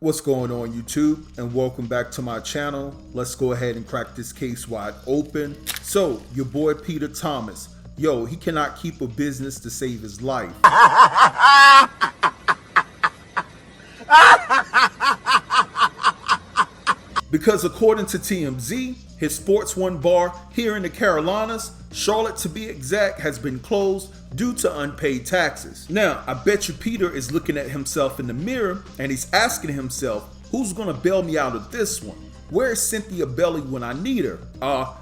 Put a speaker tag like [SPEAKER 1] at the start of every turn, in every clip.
[SPEAKER 1] What's going on, YouTube, and welcome back to my channel. Let's go ahead and crack this case wide open. So, your boy Peter Thomas, yo, he cannot keep a business to save his life. Because according to TMZ, his Sports One bar here in the Carolinas, Charlotte to be exact, has been closed due to unpaid taxes. Now, I bet you Peter is looking at himself in the mirror and he's asking himself, who's gonna bail me out of this one? Where's Cynthia Bailey when I need her?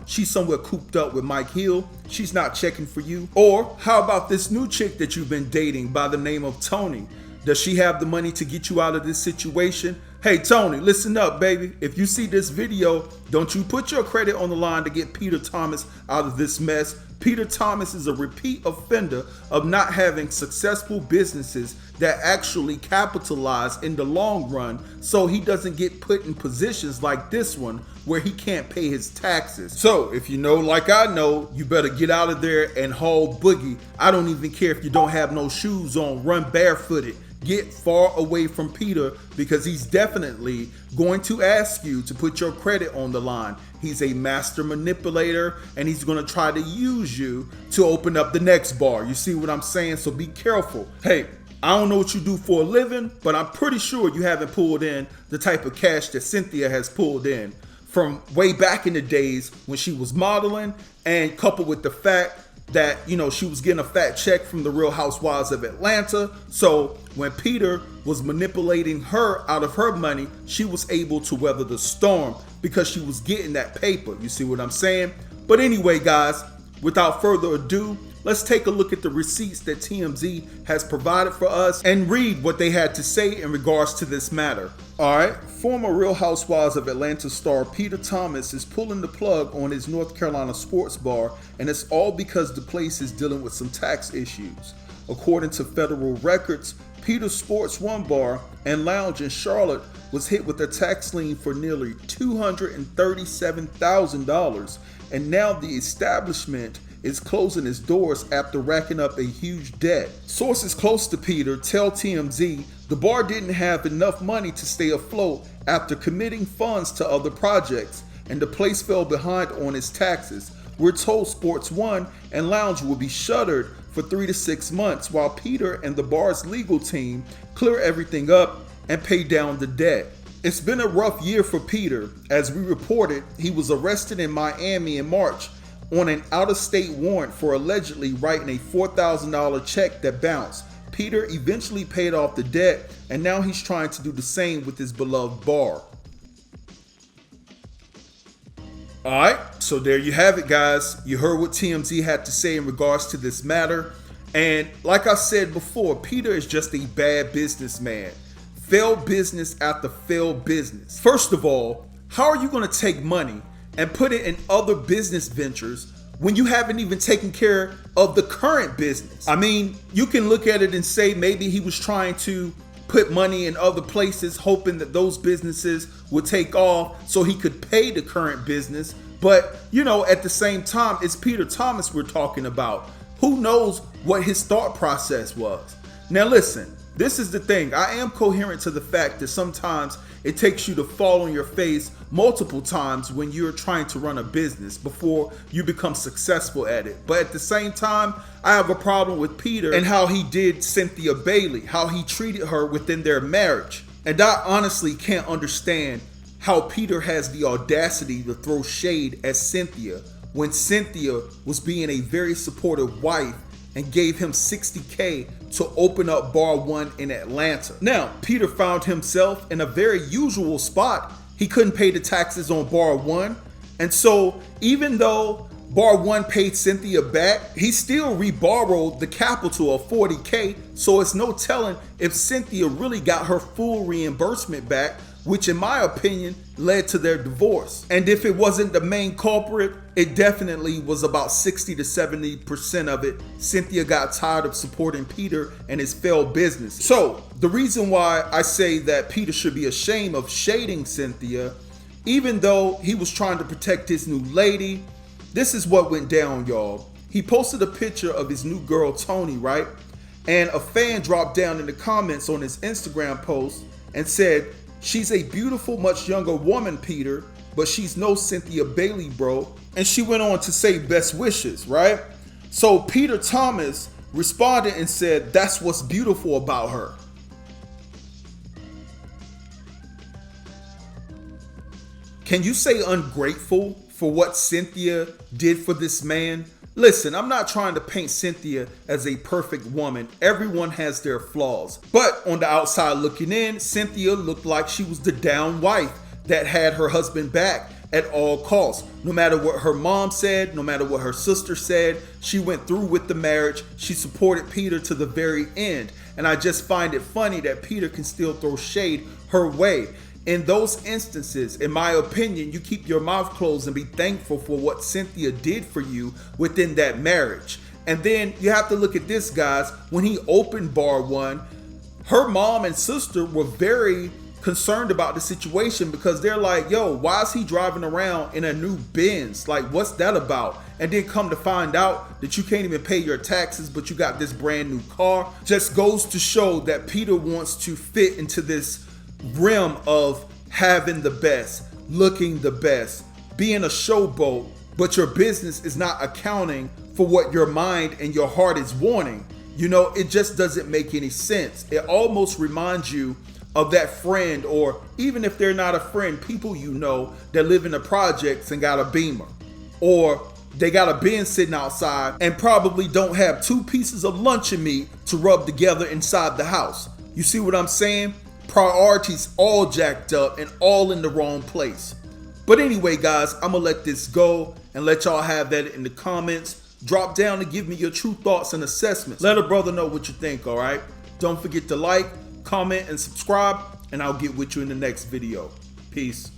[SPEAKER 1] She's somewhere cooped up with Mike Hill. She's not checking for you. Or how about this new chick that you've been dating by the name of Tony? Does she have the money to get you out of this situation? Hey Tony, listen up, baby. If you see this video, don't you put your credit on the line to get Peter Thomas out of this mess. Peter Thomas is a repeat offender of not having successful businesses that actually capitalize in the long run, so he doesn't get put in positions like this one where he can't pay his taxes. So if you know like I know, you better get out of there and haul boogie. I don't even care if you don't have no shoes on, run barefooted. Get far away from Peter, because he's definitely going to ask you to put your credit on the line. He's a master manipulator and he's going to try to use you to open up the next bar. You see what I'm saying? So be careful. Hey, I don't know what you do for a living, but I'm pretty sure you haven't pulled in the type of cash that Cynthia has pulled in from way back in the days when she was modeling, and coupled with the fact that, you know, she was getting a fat check from the Real Housewives of Atlanta. So when Peter was manipulating her out of her money, she was able to weather the storm because she was getting that paper. You see what I'm saying? But anyway, guys, without further ado, let's take a look at the receipts that TMZ has provided for us and read what they had to say in regards to this matter. All right, former Real Housewives of Atlanta star Peter Thomas is pulling the plug on his North Carolina sports bar, and it's all because the place is dealing with some tax issues. According to federal records, Peter's Sports One bar and lounge in Charlotte was hit with a tax lien for nearly $237,000, and now the establishment is closing its doors after racking up a huge debt. Sources close to Peter tell TMZ the bar didn't have enough money to stay afloat after committing funds to other projects, and the place fell behind on its taxes. We're told Sports One and Lounge will be shuttered for 3 to 6 months while Peter and the bar's legal team clear everything up and pay down the debt. It's been a rough year for Peter. As we reported, he was arrested in Miami in March on an out-of-state warrant for allegedly writing a $4,000 check that bounced. Peter eventually paid off the debt, and now he's trying to do the same with his beloved bar. Alright, so there you have it, guys. You heard what TMZ had to say in regards to this matter. And like I said before, Peter is just a bad businessman. Failed business after failed business. First of all, how are you going to take money and put it in other business ventures when you haven't even taken care of the current business? I mean, you can look at it and say maybe he was trying to put money in other places, hoping that those businesses would take off so he could pay the current business. But, you know, at the same time, it's Peter Thomas we're talking about. Who knows what his thought process was? Now listen, this is the thing. I am coherent to the fact that sometimes it takes you to fall on your face multiple times when you're trying to run a business before you become successful at it. But at the same time, I have a problem with Peter and how he did Cynthia Bailey, how he treated her within their marriage. And I honestly can't understand how Peter has the audacity to throw shade at Cynthia when Cynthia was being a very supportive wife and gave him $60K to open up Bar One in Atlanta. Now, Peter found himself in a very usual spot. He couldn't pay the taxes on Bar One. And so even though Bar One paid Cynthia back, he still reborrowed the capital of $40K. So it's no telling if Cynthia really got her full reimbursement back, which in my opinion led to their divorce. And if it wasn't the main culprit, it definitely was about 60 to 70% of it. Cynthia got tired of supporting Peter and his failed business. So the reason why I say that Peter should be ashamed of shading Cynthia, even though he was trying to protect his new lady, this is what went down, y'all. He posted a picture of his new girl, Tony, right? And a fan dropped down in the comments on his Instagram post and said, She's a beautiful, much younger woman, Peter, but she's no Cynthia Bailey, bro. And she went on to say best wishes, right? So Peter Thomas responded and said, that's what's beautiful about her. Can you say ungrateful for what Cynthia did for this man? Listen, I'm not trying to paint Cynthia as a perfect woman. Everyone has their flaws. But on the outside looking in, Cynthia looked like she was the down wife that had her husband back at all costs. No matter what her mom said, no matter what her sister said, she went through with the marriage. She supported Peter to the very end. And I just find it funny that Peter can still throw shade her way. In those instances, in my opinion, you keep your mouth closed and be thankful for what Cynthia did for you within that marriage. And then you have to look at this, guys. When he opened Bar One, her mom and sister were very concerned about the situation because they're like, yo, why is he driving around in a new Benz? Like, what's that about? And then come to find out that you can't even pay your taxes, but you got this brand new car. Just goes to show that Peter wants to fit into this realm of having the best, looking the best, being a showboat, but your business is not accounting for what your mind and your heart is wanting. You know, it just doesn't make any sense. It almost reminds you of that friend, or even if they're not a friend, people you know that live in the projects and got a Beamer, or they got a Benz sitting outside and probably don't have 2 pieces of luncheon meat to rub together inside the house. You see what I'm saying? Priorities all jacked up and all in the wrong place. But anyway, guys, I'm gonna let this go and let y'all have that in the comments. Drop down and give me your true thoughts and assessments. Let a brother know what you think, all right? Don't forget to like, comment, and subscribe, and I'll get with you in the next video. Peace.